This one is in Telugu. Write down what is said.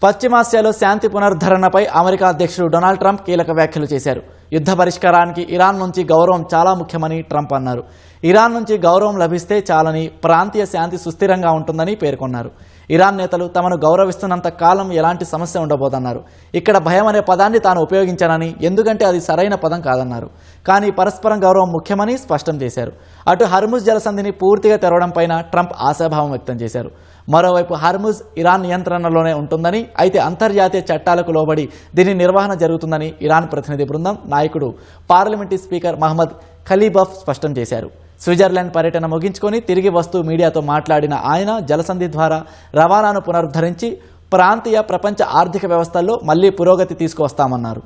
పశ్చిమాసియాలో శాంతి పునరుద్ధరణపై అమెరికా అధ్యక్షుడు డొనాల్డ్ ట్రంప్ కీలక వ్యాఖ్యలు చేశారు. యుద్ధ పరిష్కారానికి ఇరాన్ నుంచి గౌరవం చాలా ముఖ్యమని ట్రంప్ అన్నారు. ఇరాన్ నుంచి గౌరవం లభిస్తే చాలని, ప్రాంతీయ శాంతి సుస్థిరంగా ఉంటుందని పేర్కొన్నారు. ఇరాన్ నేతలు తమను గౌరవిస్తున్నంత కాలం ఎలాంటి సమస్య ఉండబోదన్నారు. ఇక్కడ భయం అనే పదాన్ని తాను ఉపయోగించానని, ఎందుకంటే అది సరైన పదం కాదన్నారు. కానీ పరస్పరం గౌరవం ముఖ్యమని స్పష్టం చేశారు. అటు హర్ముజ్ జలసంధిని పూర్తిగా తెరవడంపైన ట్రంప్ ఆశాభావం వ్యక్తం చేశారు. మరోవైపు హర్ముజ్ ఇరాన్ నియంత్రణలోనే ఉంటుందని, అయితే అంతర్జాతీయ చట్టాలకు లోబడి దీని నిర్వహణ జరుగుతుందని ఇరాన్ ప్రతినిధి బృందం నాయకుడు పార్లమెంటరీ స్పీకర్ మహమ్మద్ ఖలీబఫ్ స్పష్టం చేశారు. స్విట్జర్లాండ్ పర్యటన ముగించుకొని తిరిగి వస్తూ మీడియాతో మాట్లాడిన ఆయన జలసంధి ద్వారా రవాణాను పునరుద్ధరించి ప్రాంతీయ, ప్రపంచ ఆర్థిక వ్యవస్థల్లో మళ్లీ పురోగతి తీసుకువస్తామన్నారు.